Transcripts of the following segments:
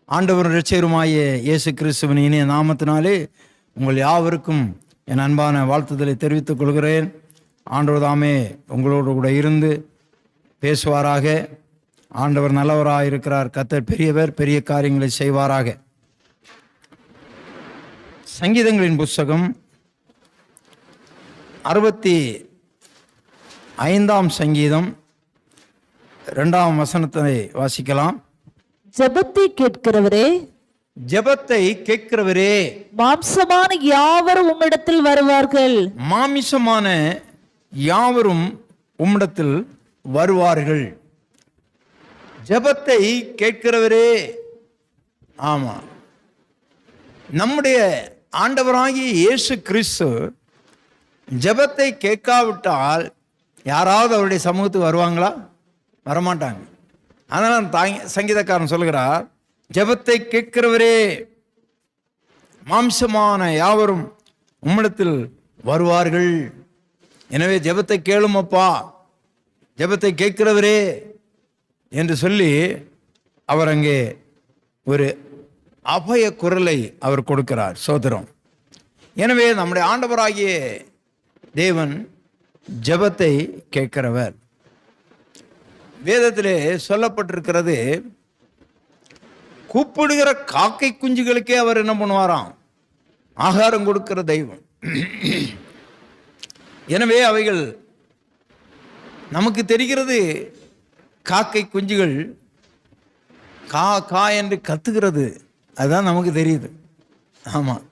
ஆண்டவர் இரட்சகருமாகிய இயேசு கிறிஸ்துவின் இனிய நாமத்தினாலே உங்கள் யாவருக்கும் என் அன்பான வாழ்த்துதலை தெரிவித்துக் கொள்கிறேன். ஆண்டவர் தாமே உங்களோடு கூட இருந்து பேசுவாராக. ஆண்டவர் நல்லவராக இருக்கிறார். கர்த்தர் பெரியவர், பெரிய காரியங்களை செய்வாராக. சங்கீதங்களின் புஸ்தகம் 65ஆம் சங்கீதம் 2ஆம் வசனத்தை வாசிக்கலாம். ஜெபத்தை கேட்கிறவரே, ஜெபத்தை கேட்கிறவரே, மாம்சமான யாவரும் உம்மிடத்தில் வருவார்கள். மாமிசமான யாவரும் உம்மிடத்தில் வருவார்கள். ஜெபத்தை கேட்கிறவரே. ஆமா, நம்முடைய ஆண்டவராகிய இயேசு கிறிஸ்து ஜெபத்தை கேட்காவிட்டால் யாராவது அவருடைய சமூகத்துக்கு வருவாங்களா? வரமாட்டாங்க. அதனால் சங்கீதக்காரன் சொல்கிறார், ஜெபத்தை கேட்கிறவரே, மாம்சமான யாவரும் உம்மிடத்தில் வருவார்கள். எனவே ஜெபத்தை கேளுமப்பா, ஜெபத்தை கேட்கிறவரே என்று சொல்லி அவர் அங்கே ஒரு அபய குரலை அவர் கொடுக்கிறார். சோதரம். எனவே நம்முடைய ஆண்டவராகிய தேவன் ஜெபத்தை கேட்கிறவர். வேதத்திலே சொல்லப்பட்டிருக்கிறது, கூப்பிடுகிற காக்கை குஞ்சுகளுக்கே அவர் என்ன பண்ணுவாராம்? ஆகாரம் கொடுக்கிற தெய்வம். எனவே அவைகள் நமக்கு தெரிகிறது, காக்கை குஞ்சுகள் கா கா என்று கத்துகிறது, அதுதான் நமக்கு தெரியுது. ஆமாம்,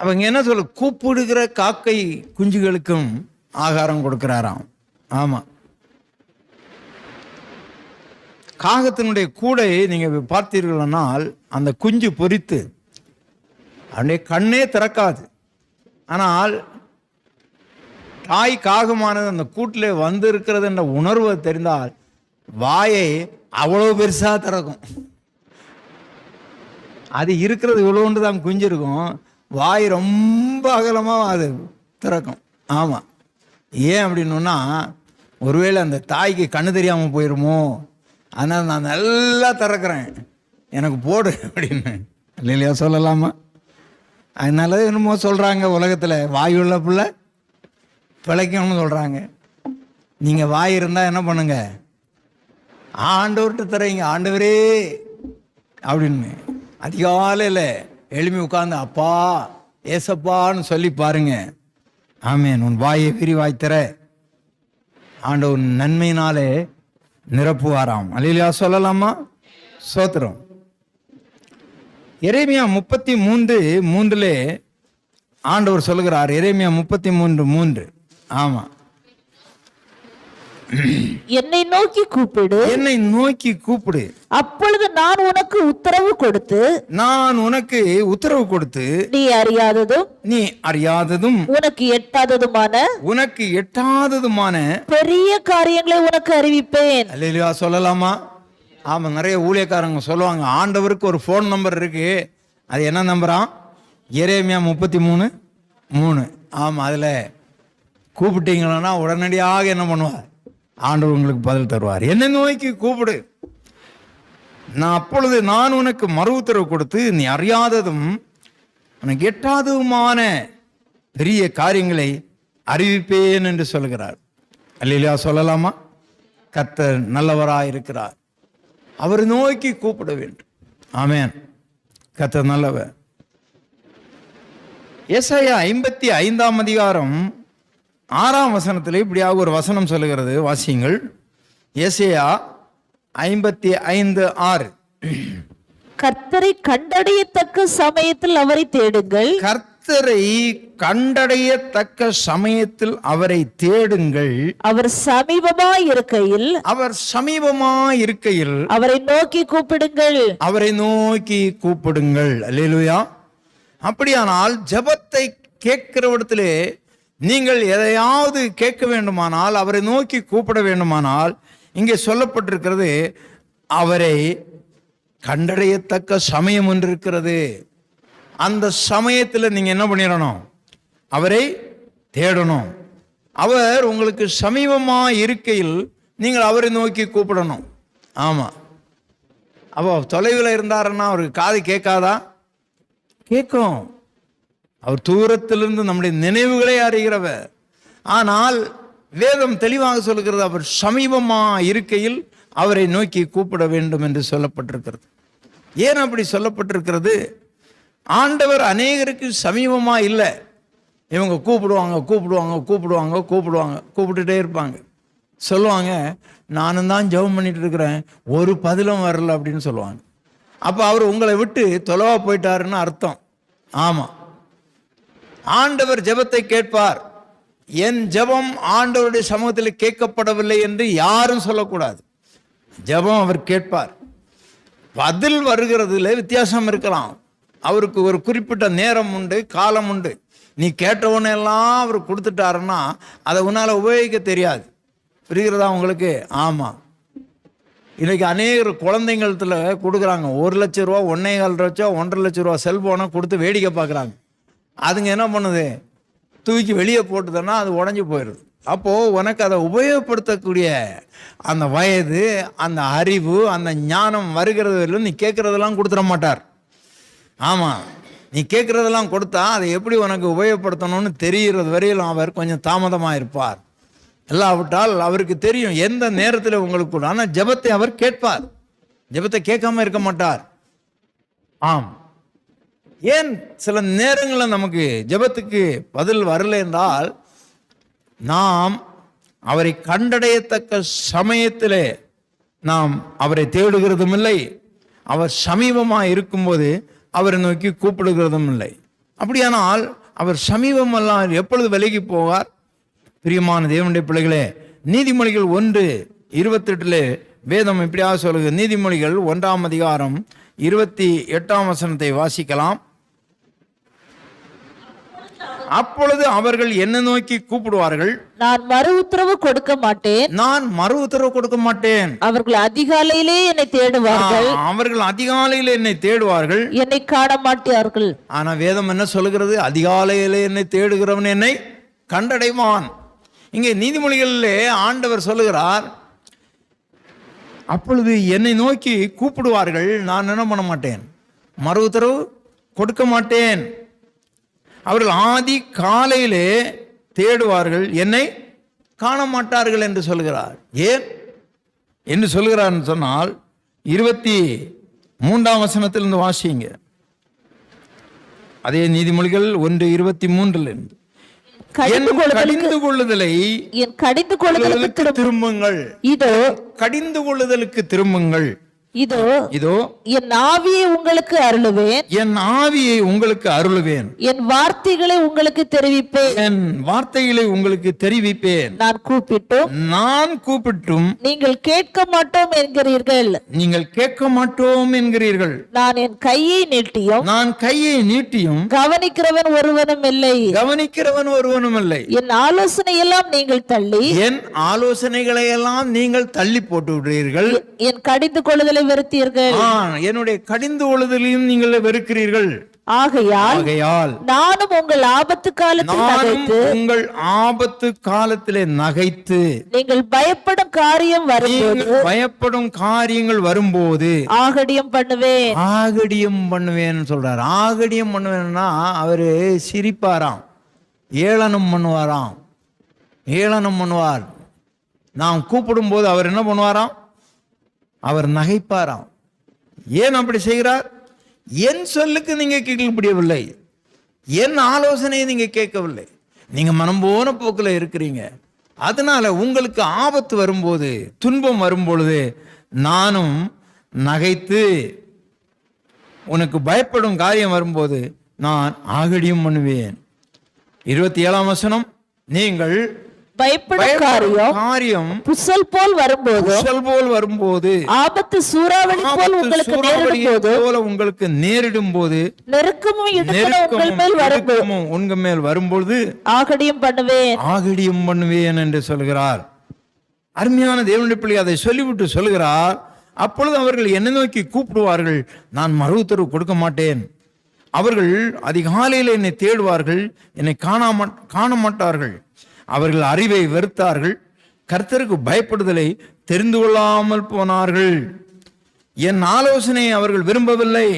அவங்க என்ன சொல்ல, கூப்பிடுகிற காக்கை குஞ்சுகளுக்கும் ஆகாரம் கொடுக்கிறாராம். ஆமாம், காகத்தினுடைய கூடை நீங்கள் பார்த்தீர்களானால் அந்த குஞ்சு பொரித்து அவனுடைய கண்ணே திறக்காது. ஆனால் தாய் காகமானது அந்த கூட்டில் வந்து இருக்கிறது என்ற உணர்வு தெரிந்தால் வாயை அவ்வளோ பெருசாக திறக்கும். அது இருக்கிறது இவ்வளோண்டு தான் குஞ்சு இருக்கும், வாய் ரொம்ப அகலமாக அது திறக்கும். ஆமாம், ஏன் அப்படின்னா ஒருவேளை அந்த தாய்க்கு கண்ணு தெரியாமல் போயிடுமோ, அதனால் நான் நல்லா திறக்கிறேன், எனக்கு போடு அப்படின்னு இல்லையா சொல்லலாமா? அதனால என்னமோ சொல்கிறாங்க உலகத்தில், வாயுள்ள பிள்ளை பிழைக்கணும்னு சொல்கிறாங்க. நீங்கள் வாய் இருந்தால் என்ன பண்ணுங்க, ஆண்டவர்கிட்ட தரீங்க, ஆண்டவரே அப்படின்னு அதிகாலையில் எழுப்பி உட்காந்து அப்பா ஏசப்பான்னு சொல்லி பாருங்க. ஆமேன். உன் வாயை விரிவாய் தர ஆண்டவர் நன்மையினாலே நிரப்புவாராம். அல்லேலூயா சொல்லலாமா? சோத்திரம். எரேமியா 33:3 ஆண்டவர் சொல்லுகிறார். எரேமியா 33:3. ஆமா, என்னை நோக்கி கூப்பிடு, என்னை நோக்கி கூப்பிடு, அப்பொழுது நான் உனக்கு உத்தரவு கொடுத்து, நான் உனக்கு உத்தரவு கொடுத்து, நீ அறியாததும் உனக்கு எட்டாததுமான பெரிய காரியங்களை உனக்கு அறிவிப்பேன். அல்லேலூயா சொல்லலாமா? ஆமா, நிறைய ஊழியக்காரங்க சொல்லுவாங்க, ஆண்டவருக்கு ஒரு ஃபோன் நம்பர் இருக்கு, அது என்ன நம்பரா? எரேமியா 33:3. ஆமா, அதுல கூப்பிட்டீங்கன்னா உடனடியாக என்ன பண்ணுவார்? ஆண்டவர் உங்களுக்கு பதில் தருவார். என்னை நோக்கி கூப்பிடு, நான் அப்பொழுது நான் உனக்கு மறு உத்தரவு கொடுத்து, நீ அறியாததும் உனக்கு எட்டாததுமான பெரிய காரியங்களை அறிவிப்பேன் என்று சொல்கிறார். அல்லேலூயா சொல்லலாமா? கர்த்தர் நல்லவராய் இருக்கிறார். அவரை நோக்கி கூப்பிட வேண்டும். ஆமென். கர்த்தர் நல்லவர். ஏசாயா 55ஆம் அதிகாரம் 6ஆம் வசனத்தில் இப்படியாக ஒரு வசனம் சொல்லுகிறது. வாசியுங்கள். ஏசாயா 55:6. கர்த்தரை கண்டடையத்தக்க சமயத்தில் அவரை தேடுங்கள். கர்த்தரை கண்டடையத்தக்க சமயத்தில் அவரை தேடுங்கள். அவர் சமீபமாய் இருக்கையில் அவரை நோக்கி கூப்பிடுங்கள். அவரை நோக்கி கூப்பிடுங்கள். அல்லேலூயா. அப்படியானால் ஜெபத்தை கேட்கிற இடத்திலே நீங்கள் எதையாவது கேட்க வேண்டுமானால், அவரை நோக்கி கூப்பிட வேண்டுமானால், இங்கே சொல்லப்பட்டிருக்கிறது, அவரை கண்டடையத்தக்க சமயம் ஒன்று இருக்கிறது. அந்த சமயத்தில் நீங்க என்ன பண்ணிடணும்? அவரை தேடணும். அவர் உங்களுக்கு சமீபமா இருக்கையில் நீங்கள் அவரை நோக்கி கூப்பிடணும். ஆமா, அப்போ தொலைவில் இருந்தாருன்னா அவருக்கு காது கேட்காதா? கேட்கும். அவர் தூரத்திலிருந்து நம்முடைய நினைவுகளை அறிகிறவர். ஆனால் வேதம் தெளிவாக சொல்கிறது, அவர் சமீபமா இருக்கையில் அவரை நோக்கி கூப்பிட வேண்டும் என்று சொல்லப்பட்டிருக்கிறது. ஏன் அப்படி சொல்லப்பட்டிருக்கிறது? ஆண்டவர் அநேகருக்கு சமீபமா இல்லை. இவங்க கூப்பிடுவாங்க கூப்பிடுவாங்க கூப்பிடுவாங்க கூப்பிடுவாங்க கூப்பிட்டுட்டே இருப்பாங்க. சொல்லுவாங்க, நானும் தான் ஜெபம் பண்ணிட்டு இருக்கிறேன், ஒரு பதிலும் வரல அப்படின்னு சொல்லுவாங்க. அப்போ அவர் உங்களை விட்டு தொலைவா போயிட்டாருன்னு அர்த்தம். ஆமாம், ஆண்டவர் ஜெபத்தை கேட்பார். என் ஜெபம் ஆண்டவருடைய சமூகத்தில் கேட்கப்படவில்லை என்று யாரும் சொல்லக்கூடாது. ஜெபம் அவர் கேட்பார். பதில் வருகிறதுல வித்தியாசம் இருக்கலாம். அவருக்கு ஒரு குறிப்பிட்ட நேரம் உண்டு, காலம் உண்டு. நீ கேட்டவனெல்லாம் அவர் கொடுத்துட்டாருன்னா அதை உன்னால் உபயோகிக்க தெரியாது. புரிகிறதா உங்களுக்கு? ஆமாம். இன்னைக்கு அநேகர் குழந்தைங்களத்துல கொடுக்குறாங்க 1 லட்ச ரூபா, 1,4 லட்சம், 1,5 லட்ச ரூபா செல்போனை கொடுத்து வேடிக்கை பார்க்குறாங்க. அதுங்க என்ன பண்ணுது? தூக்கி வெளியே போட்டுதுன்னா அது உடஞ்சி போயிடுது. அப்போது உனக்கு அதை உபயோகப்படுத்தக்கூடிய அந்த வயது, அந்த அறிவு, அந்த ஞானம் வருகிறது. நீ கேட்குறதெல்லாம் கொடுத்துட மாட்டார். ஆமாம், நீ கேட்குறதெல்லாம் கொடுத்தா அதை எப்படி உனக்கு உபயோகப்படுத்தணும்னு தெரிகிறது வரையிலும் அவர் கொஞ்சம் தாமதமாக இருப்பார். இல்லாவிட்டால் அவருக்கு தெரியும் எந்த நேரத்தில் உங்களுக்கு கூட. ஆனால் ஜெபத்தை அவர் கேட்பார். ஜெபத்தை கேட்காம இருக்க மாட்டார். ஆம். ஏன் சில நேரங்களில் நமக்கு ஜெபத்துக்கு பதில் வரல என்றால், நாம் அவரை கண்டடையத்தக்க சமயத்தில் நாம் அவரை தேடுகிறதும் இல்லை, அவர் சமீபமாக இருக்கும்போது அவரை நோக்கி கூப்பிடுகிறதும் இல்லை. அப்படியானால் அவர் சமீபமெல்லாம் எப்பொழுது விலகி போவார்? பிரியமான தேவனுடைய பிள்ளைகளே, நீதிமொழிகள் 1:28 வேதம் இப்படியாக சொல்லுகிறது. நீதிமொழிகள் 1ஆம் அதிகாரம் 28ஆம் வசனத்தை வாசிக்கலாம். அப்பொழுது அவர்கள் என்ன நோக்கி கூப்பிடுவார்கள், நான் மறு உத்தரவு கொடுக்க மாட்டேன். நான் மறு உத்தரவு கொடுக்க மாட்டேன். அவர்கள் அதிகாலையிலே என்னை தேடுவார்கள். அவர்கள் அதிகாலையிலே என்னை தேடுவார்கள், என்னை காண மாட்டார்கள். ஆனா வேதம் என்ன சொல்லுகிறது? அதிகாலையிலே என்னை தேடுகிறவன் என்னை கண்டடைவான். இங்கே நீதிமொழிகளிலே ஆண்டவர் சொல்லுகிறார், அப்பொழுது என்னை நோக்கி கூப்பிடுவார்கள், நான் என்ன பண்ண மாட்டேன்? மறு உத்தரவு கொடுக்க மாட்டேன். அவர்கள் ஆதி காலையிலே தேடுவார்கள், என்னை காண மாட்டார்கள் என்று சொல்கிறார். ஏன் என்று சொல்கிறார் சொன்னால் 23ஆம் வசனத்திலிருந்து வாசிங்க. அதே நீதிமொழிகள் 1:23 கடிந்து கொள்ளுதலை என் கடிந்து கொள்ளுதலுக்கு திரும்புங்கள். இதோ கடிந்து கொள்ளுதலுக்கு திரும்புங்கள். இதோ இதோ என் ஆவியை உங்களுக்கு அருளுவேன். என் ஆவியை உங்களுக்கு அருளுவேன். என் வார்த்தைகளை உங்களுக்கு தெரிவிப்பேன். என் வார்த்தைகளை உங்களுக்கு தெரிவிப்பேன். நான் கூப்பிட்டும் நீங்கள் கேட்க மாட்டோம் என்கிறீர்கள். நீங்கள் கேட்க மாட்டோம் என்கிறீர்கள். நான் என் கையை நீட்டியும் கவனிக்கிறவன் ஒருவனும் இல்லை. என் ஆலோசனை எல்லாம் நீங்கள் தள்ளி, என் ஆலோசனைகளை எல்லாம் நீங்கள் தள்ளி போட்டு விடுறீர்கள். என் கடிந்து கொள்ளுதலை வெறுத்தீர்கள். என்னுடைய கடிந்து கொள்ளுதலையும் நீங்கள் வெறுக்கிறீர்கள். ஆகையால் நானும் உங்கள் ஆபத்து காலத்திலே நகைத்து நீங்கள் பயப்படும் காரியங்கள் வரும்போது ஆகடியம் பண்ணுவேன் சொல்றார். ஆகடியம் பண்ணுவேன்னா அவரு சிரிப்பாராம், ஏளனம் பண்ணுவார். நாம் கூப்பிடும் போது அவர் என்ன பண்ணுவாராம்? அவர் நகைப்பாராம். ஏன் அப்படி செய்கிறார்? என் சொல்லுக்கு நீங்க கீழ்ப்படியவில்லை, என் ஆலோசனையை நீங்க கேட்கவில்லை, நீங்க மனம் போன போக்குல இருக்கிறீங்க. அதனால உங்களுக்கு ஆபத்து வரும்போது, துன்பம் வரும்பொழுது நானும் நகைத்து, உனக்கு பயப்படும் காரியம் வரும்போது நான் ஆகடியம் பண்ணுவேன். 27ஆம் வசனம், நீங்கள் பயப்படும் காரியம் புசல் போல் வரும்போது, ஆபத்து சூறாவளி போல் உங்களுக்கு நேரிடும் போது, நெருக்கமும் உங்க மேல் வரும்போது ஆகடியம் பண்ணுவேன் என்று சொல்கிறார். அருமையான தேவனுடைய பிள்ளை அதை சொல்லிவிட்டு சொல்கிறார், அப்பொழுது அவர்கள் என்னை நோக்கி கூப்பிடுவார்கள், நான் மறு உத்தரவு கொடுக்க மாட்டேன். அவர்கள் அதிகாலையில் என்னை தேடுவார்கள், என்னை காண மாட்டார்கள். அவர்கள் அறிவை வெறுத்தார்கள், கர்த்தருக்கு பயப்படுதலை தெரிந்து கொள்ளாமல் போனார்கள். என் ஆலோசனையை அவர்கள் விரும்பவில்லை,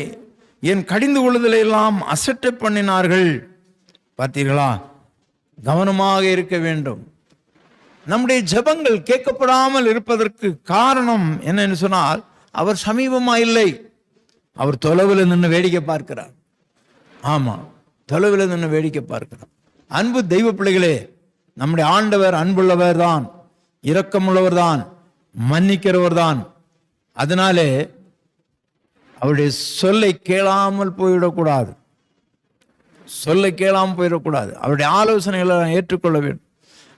என் கடிந்து கொள்ளுதலை எல்லாம் அசட்டை பண்ணினார்கள். பார்த்தீர்களா? கவனமாக இருக்க வேண்டும். நம்முடைய ஜெபங்கள் கேட்கப்படாமல் இருப்பதற்கு காரணம் என்னன்னு சொன்னால், அவர் சமீபமா இல்லை, அவர் தொலைவில் நின்று வேடிக்கை பார்க்கிறார். ஆமா, தொலைவில் நின்று வேடிக்கை பார்க்கிறார். அன்பு தெய்வ பிள்ளைகளே, நம்முடைய ஆண்டவர் அன்புள்ளவர் தான், இரக்கமுள்ளவர் தான், மன்னிக்கிறவர் தான். அதனாலே அவருடைய சொல்லை கேளாமல் போயிடக்கூடாது, சொல்லை கேளாமல் போயிடக்கூடாது. அவருடைய ஆலோசனைகளை ஏற்றுக்கொள்ள வேண்டும்.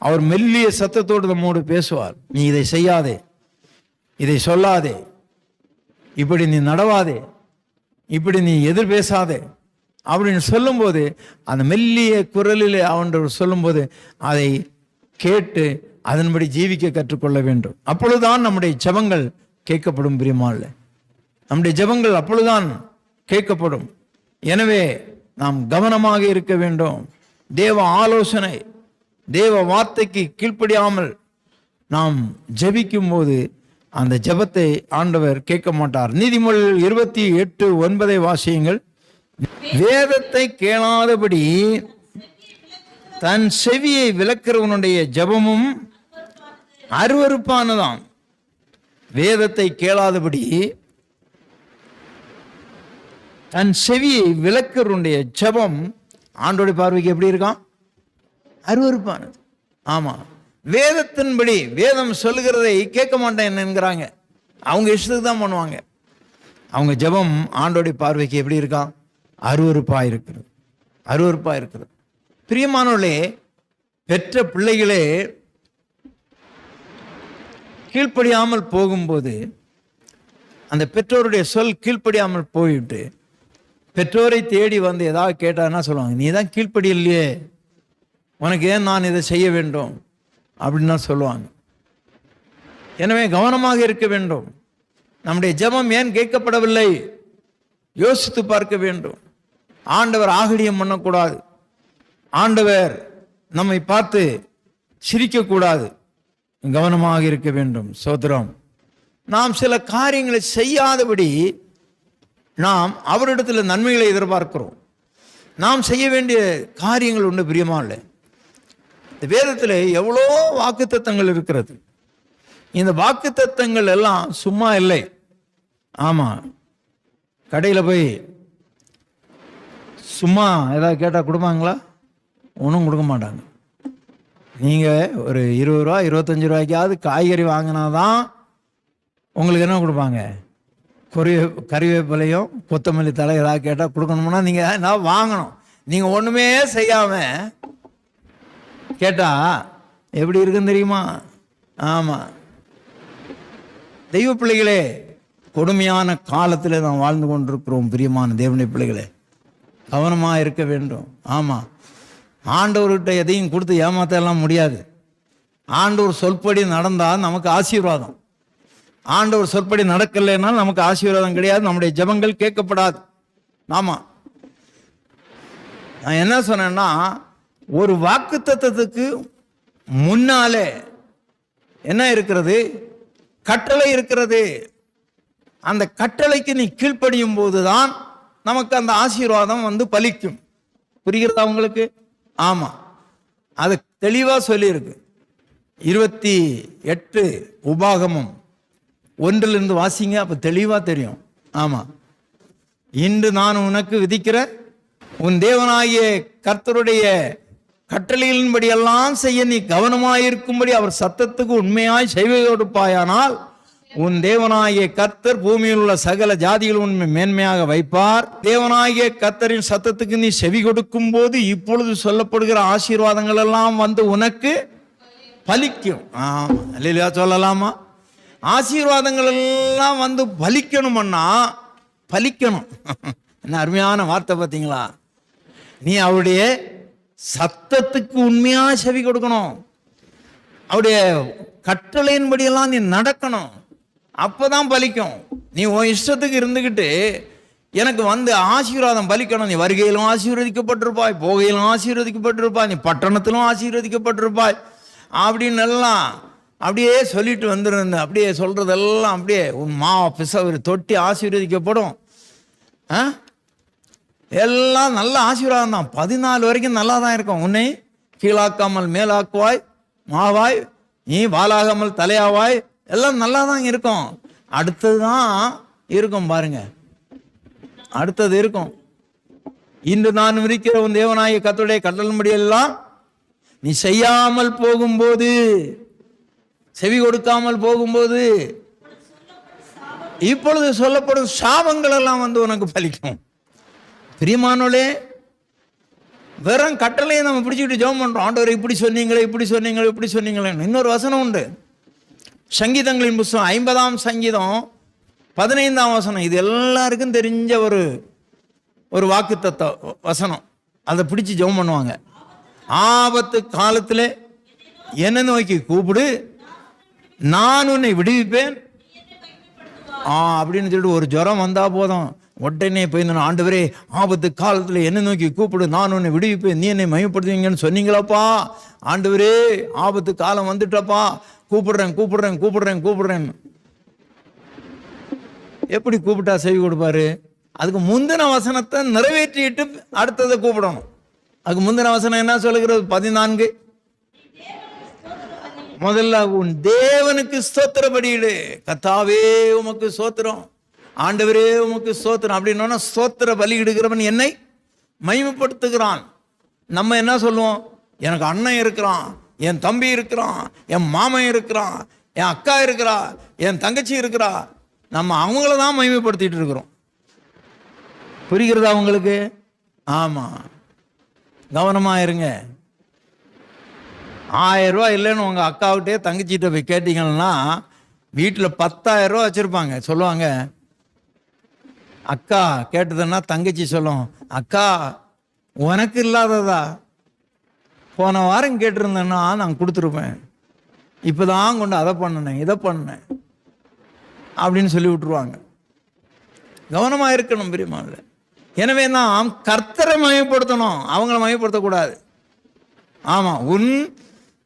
அவர் மெல்லிய சத்தத்தோடு நம்மோடு பேசுவார். நீ இதை செய்யாதே, இதை சொல்லாதே, இப்படி நீ நடவாதே, இப்படி நீ எதிர் பேசாதே அப்படின்னு சொல்லும்போது, அந்த மெல்லிய குரலில் அவன் சொல்லும்போது அதை கேட்டு அதன்படி ஜீவிக்க கற்றுக்கொள்ள வேண்டும். அப்பொழுதுதான் நம்முடைய ஜெபங்கள் கேட்கப்படும். பிரியமானவர்களே, நம்முடைய ஜெபங்கள் அப்பொழுதுதான் கேட்கப்படும். எனவே நாம் கவனமாக இருக்க வேண்டும். தேவ ஆலோசனை, தேவ வார்த்தைக்கு கீழ்ப்படியாமல் நாம் ஜெபிக்கும் போது அந்த ஜெபத்தை ஆண்டவர் கேட்க மாட்டார். நீதிமொழிகள் 28:9 வாசியுங்கள். வேதத்தை கேளாதபடி தன் செவியை விலக்கிறவனுடைய ஜெபமும் அருவருப்பானதாம். வேதத்தை கேளாதபடி தன் செவியை விலக்கிறவனுடைய ஜெபம் ஆண்டோடைய பார்வைக்கு எப்படி இருக்கான்? அருவருப்பானது. ஆமா, வேதத்தின்படி, வேதம் சொல்லுகிறதை கேட்க மாட்டேன் என்கிறாங்க. அவங்க இஷ்டத்துக்கு தான் பண்ணுவாங்க. அவங்க ஜெபம் ஆண்டோடைய பார்வைக்கு எப்படி இருக்கான்? அருவருப்பா இருக்கிறது, அருவருப்பா இருக்கிறது. பிரியமானவர்களே, பெற்ற பிள்ளைகளே கீழ்ப்படியாமல் போகும்போது, அந்த பெற்றோருடைய சொல் கீழ்ப்படியாமல் போயிட்டு பெற்றோரை தேடி வந்து ஏதாவது கேட்டான்னா சொல்லுவாங்க, நீ தான் கீழ்ப்படி இல்லையே, உனக்கு ஏன் நான் இதை செய்ய வேண்டும் அப்படின்னு தான் சொல்லுவாங்க. எனவே கவனமாக இருக்க வேண்டும். நம்முடைய ஜெபம் ஏன் கேட்கப்படவில்லை யோசித்து பார்க்க வேண்டும். ஆண்டவர் ஆகடியம் பண்ணக்கூடாது, ஆண்டவர் நம்மை பார்த்து சிரிக்கக்கூடாது. கவனமாக இருக்க வேண்டும். சோதரம், நாம் சில காரியங்களை செய்யாதபடி நாம் அவரிடத்தில் நன்மைகளை எதிர்பார்க்கிறோம். நாம் செய்ய வேண்டிய காரியங்கள் ஒன்று. பிரியமானவர்களே, இந்த வேதத்தில் எவ்வளோ வாக்குத்தத்தங்கள் இருக்கிறது. இந்த வாக்குத்தத்தங்கள் எல்லாம் சும்மா இல்லை. ஆமாம், கடையில் போய் சும்மா ஏதாவது கேட்டால் கொடுப்பாங்களா? ஒன்றும் கொடுக்க மாட்டாங்க. நீங்கள் ஒரு 20 ரூபா 25 ரூபாய்க்காவது காய்கறி வாங்கினாதான் உங்களுக்கு என்ன கொடுப்பாங்க? கறிவேப்பிலையும் கொத்தமல்லி தலை ஏதாவது கேட்டால் கொடுக்கணும்னா நீங்கள் என்ன வாங்கணும். நீங்கள் ஒன்றுமே செய்யாமல் கேட்டால் எப்படி இருக்குன்னு தெரியுமா? ஆமாம், தெய்வ பிள்ளைகளே, கொடுமையான காலத்தில் நாம் வாழ்ந்து கொண்டிருக்கிறோம். பிரியமான தேவனுடைய பிள்ளைகளே, கவனமாக இருக்க வேண்டும். ஆமாம், ஆண்டவர்கிட்ட எதையும் கொடுத்து ஏமாற்றலாம் முடியாது. ஆண்டவர் சொல்படி நடந்தால் நமக்கு ஆசீர்வாதம். ஆண்டவர் சொல்படி நடக்கலைன்னா நமக்கு ஆசீர்வாதம் கிடையாது. நம்முடைய ஜெபங்கள் கேட்கப்படாது. ஆமாம், நான் என்ன சொன்னேன்னா, ஒரு வாக்குத்தத்தத்துக்கு முன்னாலே என்ன இருக்கிறது? கட்டளை இருக்கிறது. அந்த கட்டளைக்கு நீ கீழ்ப்படியும் போதுதான் நமக்கு அந்த ஆசீர்வாதம் வந்து பலிக்கும். புரிகிறதா உங்களுக்கு? ஆமா, அது தெளிவா சொல்லியிருக்கு. 28 உபாகமம் 1 வாசிங்க, அப்ப தெளிவா தெரியும். ஆமா, இன்று நான் உனக்கு விதிக்கிற உன் தேவனாகிய கர்த்தருடைய கட்டளைகளின்படி எல்லாம் செய்ய நீ கவனமாயிருக்கும்படி அவர் சத்தத்துக்கு உண்மையாய் செய்வை கொடுப்பாயானால் உன் தேவனாகிய கர்த்தர் பூமியில் உள்ள சகல ஜாதிகள் உண்மை மேன்மையாக வைப்பார். தேவனாகிய கர்த்தரின் சத்தத்துக்கு நீ செவி கொடுக்கும் போது இப்பொழுது சொல்லப்படுகிற ஆசீர்வாதங்கள் எல்லாம் வந்து உனக்கு பலிக்கும். அல்லேலூயா சொல்லலாமா? ஆசீர்வாதங்கள் எல்லாம் வந்து பலிக்கணும்னா பலிக்கணும். என்ன அருமையான வார்த்தை பார்த்தீங்களா? நீ அவருடைய சத்தத்துக்கு உண்மையா செவி கொடுக்கணும். அவருடைய கட்டளையின்படியெல்லாம் நீ நடக்கணும். அப்பதான் பலிக்கும். நீ உன் இஷ்டத்துக்கு இருந்துக்கிட்டு எனக்கு வந்து ஆசீர்வாதம் பலிக்கணும், நீ வருகையிலும் ஆசீர்வதிக்கப்பட்டிருப்பாய், போகையிலும் ஆசீர்வதிக்கப்பட்டிருப்பாய், நீ பட்டணத்திலும் ஆசீர்வதிக்கப்பட்டிருப்பாய் அப்படின்னு எல்லாம் அப்படியே சொல்லிட்டு வந்துருந்தேன். அப்படியே சொல்கிறதெல்லாம் அப்படியே உன் பிசவர் தொட்டி ஆசீர்வதிக்கப்படும். எல்லாம் நல்ல ஆசீர்வாதம் தான். 14 வரைக்கும் நல்லா தான் இருக்கும். உன்னை கீழாக்காமல் மேலாக்குவாய், மாவாய், நீ வாலாகாமல் தலையாவாய், எல்லாம் நல்லா தான் இருக்கும். அடுத்தது தான் இருக்கும் பாருங்க, அடுத்தது இருக்கும். இன்று நான் விதிக்கிற உன் தேவனாகிய கர்த்தருடைய கட்டளைப்படியெல்லாம் நீ செய்யாமல் போகும்போது, செவி கொடுக்காமல் போகும்போது, இப்பொழுது சொல்லப்படும் சாபங்கள் எல்லாம் வந்து உனக்கு பலிக்கும். பிரியமானோலே, வெறும் கட்டளையை நம்ம பிடிச்சிக்கிட்டு ஜெபம் பண்றோம். ஆண்டவரை இப்படி சொன்னீங்களே, இப்படி சொன்னீங்களே, இப்படி சொன்னீங்களே. இன்னொரு வசனம் உண்டு, சங்கீதங்களின் புஸ்தகம் 50ஆம் சங்கீதம் 15ஆம் வசனம். இது எல்லாருக்கும் தெரிஞ்ச ஒரு வாக்குத்தத்த வசனம். அதை பிடிச்சி ஜெபம் பண்ணுவாங்க. ஆபத்து காலத்தில் என்ன நோக்கி கூப்பிடு, நான் உன்னை விடுவிப்பேன். அப்படின்னு சொல்லிட்டு ஒரு ஜுரம் வந்தா போதும், உடனே போய் ஆண்டவரே ஆபத்து காலத்தில் என்ன நோக்கி கூப்பிடு, நான் உன்னை விடுவிப்பேன், நீ என்னை மயப்படுத்துவீங்கன்னு சொன்னீங்களாப்பா. ஆண்டவரே ஆபத்து காலம் வந்துட்டப்பா, கூப்பிடுறேன் கூப்பிடுறேன் கூப்பிடுறேன் கூப்பிடுறேன். எப்படி கூப்பிட்டா செவி கொடுப்பாரு? அதுக்கு முந்தின வசனத்தை நிறைவேற்றிட்டு அடுத்ததை கூப்பிடணும். அதுக்கு முந்தின வசனம் என்ன சொல்லுகிறது? 14. முதல்ல உன் தேவனுக்கு ஸ்தோத்திர பலியிடு. கர்த்தாவே உமக்கு ஸ்தோத்திரம், ஆண்டவரே உமக்கு ஸ்தோத்திரம் அப்படின்னா ஸ்தோத்திர பலியிடுகிறவன் என்னை மகிமைப்படுத்துகிறான். நம்ம என்ன சொல்லுவோம்? எனக்கு அண்ணன் இருக்கிறான், என் தம்பி இருக்கிறான், என் மாமன் இருக்கிறான், என் அக்கா இருக்கிறா, என் தங்கச்சி இருக்கிறா. நம்ம அவங்கள தான் மகிமைப்படுத்திட்டு இருக்கிறோம். புரிகிறதா உங்களுக்கு? ஆமா, கவனமா இருங்க. 1000 ரூபா இல்லைன்னு உங்க அக்காவிட்டே தங்கச்சிட்ட போய் கேட்டீங்கன்னா வீட்டில் 10,000 ரூபா வச்சிருப்பாங்க. சொல்லுவாங்க, அக்கா கேட்டதுன்னா தங்கச்சி சொல்லும், அக்கா உனக்கு இல்லாததா, போன வாரம் கேட்டிருந்தேன்னா நான் கொடுத்துருப்பேன், இப்போதான் கொண்டு அதை பண்ணினேன் இதை பண்ணேன் அப்படின்னு சொல்லி விட்டுருவாங்க. கவனமாக இருக்கணும் பிரியமான. எனவே நாம் கர்த்தரை மயப்படுத்தணும், அவங்கள மயப்படுத்தக்கூடாது. ஆமா, உன்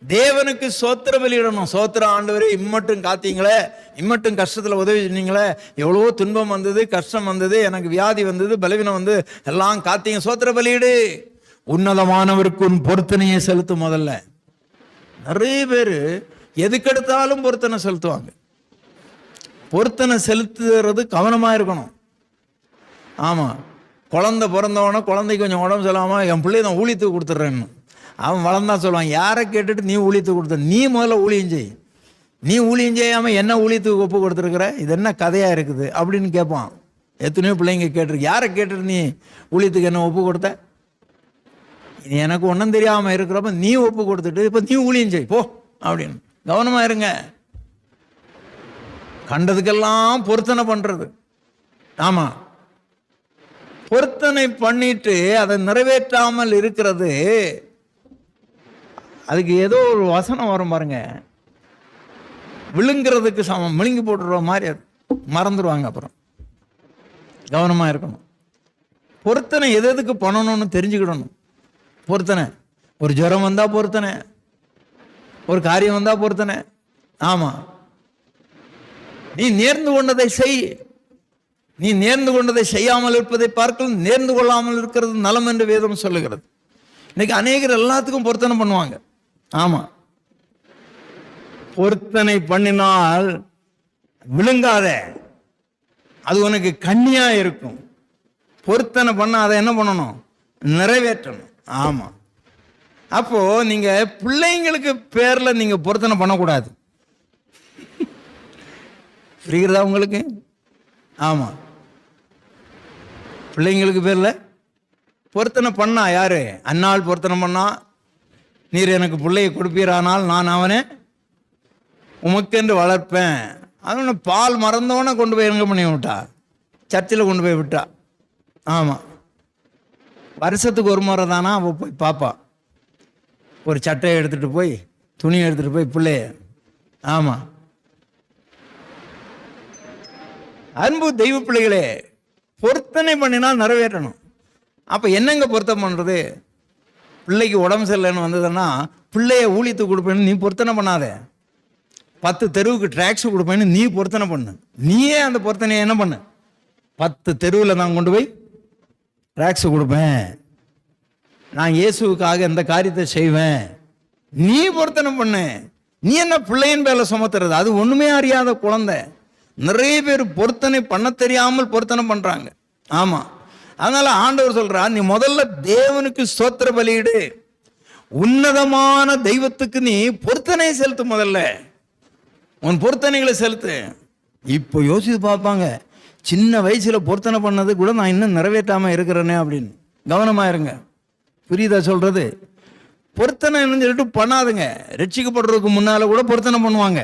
தேவனுக்கு சோத்திர பலியிடணும். சோத்திர ஆண்டவரே, இம்மட்டும் காத்தீங்களே, இம்மட்டும் கஷ்டத்தில் உதவி சொன்னீங்களே, எவ்வளவோ துன்பம் வந்தது, கஷ்டம் வந்தது, எனக்கு வியாதி வந்தது, பலவீனம் வந்து எல்லாம் காத்தீங்க, சோத்திர பலியிடு. உன்னதமானவருக்கு உன் பொருத்தனையை செலுத்தும். முதல்ல நிறைய பேர் எதுக்கெடுத்தாலும் பொருத்தனை செலுத்துவாங்க. பொருத்தனை செலுத்துறது கவனமா இருக்கணும். ஆமா, குழந்தை பிறந்தவன குழந்தைக்கு கொஞ்சம் உடம்பு சொல்லாமல் என் பிள்ளைய நான் ஊழியத்துக்கு கொடுத்துட்றேன்னு அவன் வளர்ந்தா சொல்லுவான். யாரை கேட்டுட்டு நீ ஊழியத்துக்கு கொடுத்த? நீ முதல்ல ஊழியம் செய். நீ ஊழியம் செய்யாமல் என்ன ஊழியத்துக்கு ஒப்பு கொடுத்துருக்குற? இது என்ன கதையாக இருக்குது அப்படின்னு கேட்பான். எத்தனையோ பிள்ளைங்க கேட்டிருக்கு. யாரை கேட்டுட்டு நீ ஊழியத்துக்கு என்ன ஒப்பு கொடுத்த? எனக்கு ஒன்றும் தெரியாமல் இருக்கிறப்ப நீ ஒப்பு கொடுத்துட்டு இப்போ நீ ஊழியம் செய் போ அப்படின்னு. கவனமாக இருங்க. கண்டதுக்கெல்லாம் பொருத்தனை பண்ணுறது. ஆமாம், பொருத்தனை பண்ணிட்டு அதை நிறைவேற்றாமல் இருக்கிறது. அதுக்கு ஏதோ ஒரு வசனம் வரும் பாருங்க, விழுங்கிறதுக்கு சமம், விழுங்கி போட்டுற மாதிரி அது மறந்துடுவாங்க. அப்புறம் கவனமாக இருக்கணும். பொருத்தனை எதுக்கு பண்ணணும்னு தெரிஞ்சுக்கிடணும். பொருத்தனை, ஒரு ஜுரம் வந்தா பொருத்தனை, ஒரு காரியம் வந்தா பொருத்தனை. ஆமாம், நீ நேர்ந்து கொண்டதை செய். நீ நேர்ந்து கொண்டதை செய்யாமல் இருப்பதை பார்க்க நேர்ந்து கொள்ளாமல் இருக்கிறது நலம் என்று வேதம் சொல்லுகிறது. இன்னைக்கு அநேகர் எல்லாத்துக்கும் பொருத்தனை பண்ணுவாங்க. ஆமா, பொருத்தனை பண்ணினால் விழுங்காத, அது உனக்கு கண்ணியா இருக்கும். பொருத்தனை பண்ண அதை என்ன பண்ணணும்? நிறைவேற்றணும். ஆமா, அப்போ நீங்க பிள்ளைங்களுக்கு பேர்ல நீங்க பொருத்தனை பண்ணக்கூடாது. புரிகிறதா உங்களுக்கு? ஆமா, பிள்ளைங்களுக்கு பேர்ல பொருத்தனை பண்ணா யாரு? அன்னாள் பொருத்தனை பண்ணா, நீர் எனக்கு பிள்ளையை கொடுப்பீரானால் நான் அவனை உமக்கென்று வளர்ப்பேன். அது பால் மறந்தவனை கொண்டு போய் எங்க பண்ணி விட்டா? சர்ச்சில் கொண்டு போய் விட்டா. ஆமா, வருஷத்துக்கு ஒரு முறை தானா அவள் போய் பாப்பா. ஒரு சட்டையை எடுத்துட்டு போய், துணியை எடுத்துட்டு போய் பிள்ளைய. ஆமா, அன்பு தெய்வ பிள்ளைகளே, பொருத்தனை பண்ணினா நிறைவேற்றணும். அப்போ என்னங்க பொருத்தம் பண்ணுறது? பிள்ளைக்கு உடம்பு சரியில்லைன்னு வந்ததுன்னா பிள்ளைய ஊழியத்துக்கு கொடுப்பேன்னு நீ பொருத்தனை பண்ணாத. 10 தெருவுக்கு ட்ராக்ஸ் கொடுப்பேன்னு நீ பொருத்தனை பண்ணு. நீயே அந்த பொருத்தனையை என்ன பண்ணு, 10 தெருவில் நான் கொண்டு போய் ட்ராக்ஸ் கொடுப்பேன், நான் இயேசுவுக்காக இந்த காரியத்தை செய்வேன், நீ பொருத்தனை பண்ணு. நீ என்ன பிள்ளையின் மேல சுமத்துறது? அது ஒண்ணுமே அறியாத குழந்தை. நிறைய பேர் பொருத்தனை பண்ண தெரியாமல் பொருத்தனை பண்றாங்க. ஆமா, அதனால ஆண்டவர் சொல்றார், நீ முதல்ல தேவனுக்கு ஸ்தோத்திர பலியிடு, உன்னதமான தெய்வத்துக்கு நீ பொருத்தனை செலுத்து. முதல்ல உன் பொருத்தனைகளை செலுத்து. இப்போ யோசித்து பார்ப்பாங்க, சின்ன வயசுல பொருத்தனை பண்ணது கூட நான் இன்னும் நிறைவேற்றாம இருக்கிறேனே அப்படின்னு. கவனமா இருங்க. புரியுதா சொல்றது? பொருத்தனைன்னு சொல்லிட்டு பண்ணாதுங்க. ரட்சிக்கப்படுறதுக்கு முன்னால கூட பொருத்தனை பண்ணுவாங்க.